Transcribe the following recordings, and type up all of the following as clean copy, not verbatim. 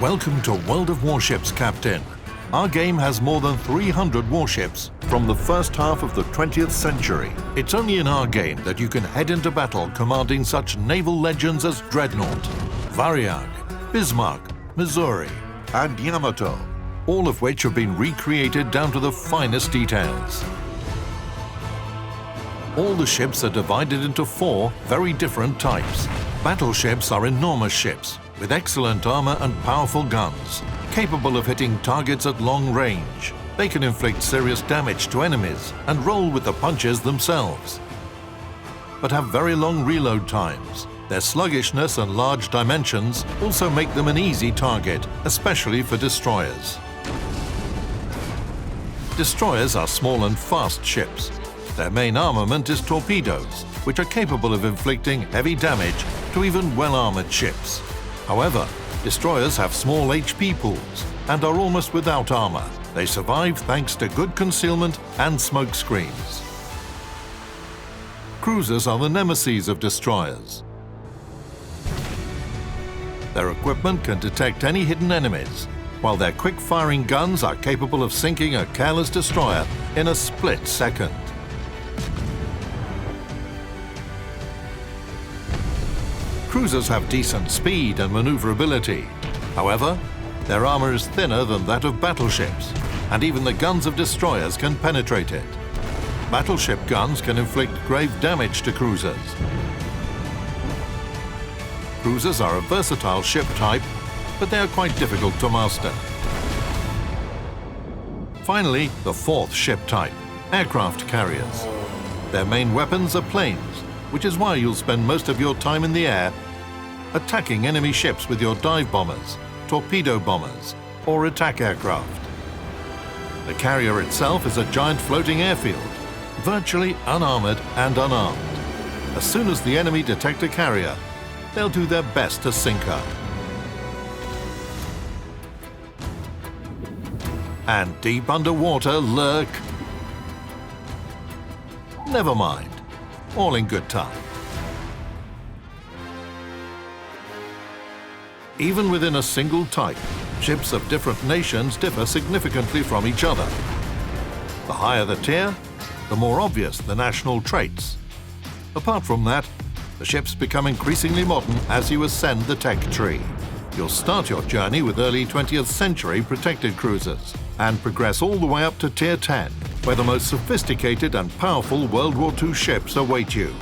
Welcome to World of Warships, Captain. Our game has more than 300 warships from the first half of the 20th century. It's only in our game that you can head into battle commanding such naval legends as Dreadnought, Variag, Bismarck, Missouri, and Yamato, all of which have been recreated down to the finest details. All the ships are divided into 4 very different types. Battleships are enormous ships with excellent armor and powerful guns, capable of hitting targets at long range. They can inflict serious damage to enemies and roll with the punches themselves, but have very long reload times. Their sluggishness and large dimensions also make them an easy target, especially for destroyers. Destroyers are small and fast ships. Their main armament is torpedoes, which are capable of inflicting heavy damage to even well-armored ships. However, destroyers have small HP pools and are almost without armor. They survive thanks to good concealment and smoke screens. Cruisers are the nemesis of destroyers. Their equipment can detect any hidden enemies, while their quick-firing guns are capable of sinking a careless destroyer in a split second. Cruisers have decent speed and maneuverability. However, their armor is thinner than that of battleships, and even the guns of destroyers can penetrate it. Battleship guns can inflict grave damage to cruisers. Cruisers are a versatile ship type, but they are quite difficult to master. Finally, the 4th ship type, aircraft carriers. Their main weapons are planes, which is why you'll spend most of your time in the air attacking enemy ships with your dive bombers, torpedo bombers, or attack aircraft. The carrier itself is a giant floating airfield, virtually unarmored and unarmed. As soon as the enemy detect a carrier, they'll do their best to sink her. And deep underwater lurk... Never mind. All in good time. Even within a single type, ships of different nations differ significantly from each other. The higher the tier, the more obvious the national traits. Apart from that, the ships become increasingly modern as you ascend the tech tree. You'll start your journey with early 20th century protected cruisers and progress all the way up to Tier 10, where the most sophisticated and powerful World War II ships await you.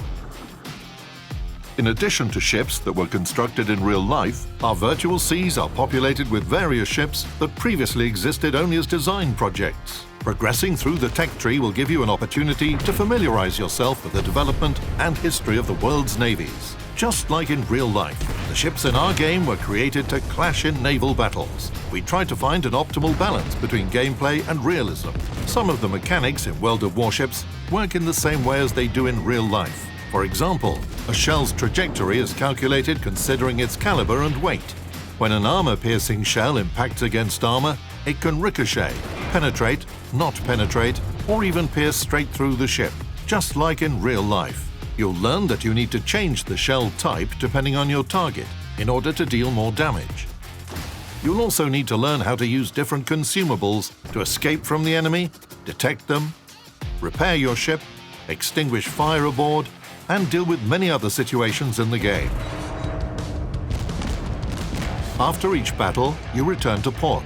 In addition to ships that were constructed in real life, our virtual seas are populated with various ships that previously existed only as design projects. Progressing through the tech tree will give you an opportunity to familiarize yourself with the development and history of the world's navies. Just like in real life, the ships in our game were created to clash in naval battles. We tried to find an optimal balance between gameplay and realism. Some of the mechanics in World of Warships work in the same way as they do in real life. For example, a shell's trajectory is calculated considering its caliber and weight. When an armor-piercing shell impacts against armor, it can ricochet, penetrate, not penetrate, or even pierce straight through the ship, just like in real life. You'll learn that you need to change the shell type depending on your target in order to deal more damage. You'll also need to learn how to use different consumables to escape from the enemy, detect them, repair your ship, extinguish fire aboard, and deal with many other situations in the game. After each battle, you return to port.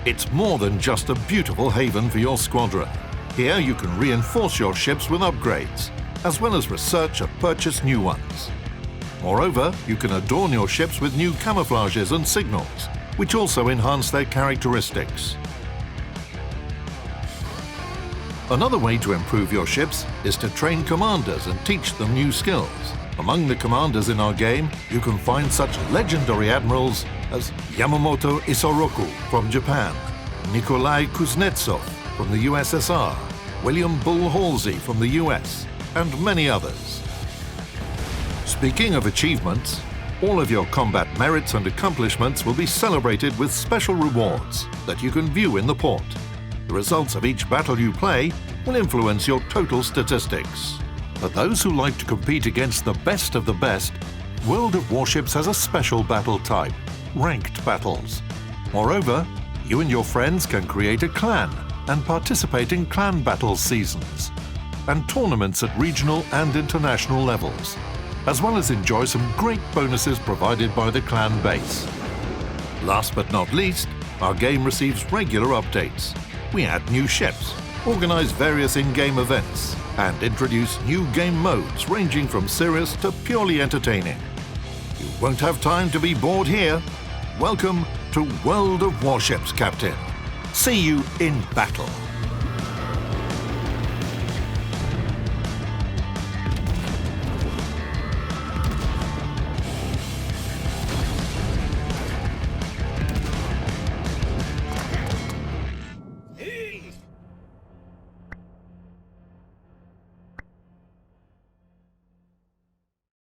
It's more than just a beautiful haven for your squadron. Here you can reinforce your ships with upgrades, as well as research and purchase new ones. Moreover, you can adorn your ships with new camouflages and signals, which also enhance their characteristics. Another way to improve your ships is to train commanders and teach them new skills. Among the commanders in our game, you can find such legendary admirals as Yamamoto Isoroku from Japan, Nikolai Kuznetsov from the USSR, William Bull Halsey from the US, and many others. Speaking of achievements, all of your combat merits and accomplishments will be celebrated with special rewards that you can view in the port. The results of each battle you play will influence your total statistics. For those who like to compete against the best of the best, World of Warships has a special battle type, ranked battles. Moreover, you and your friends can create a clan and participate in clan battle seasons and tournaments at regional and international levels, as well as enjoy some great bonuses provided by the clan base. Last but not least, our game receives regular updates. We add new ships, organize various in-game events, and introduce new game modes ranging from serious to purely entertaining. You won't have time to be bored here. Welcome to World of Warships, Captain. See you in battle.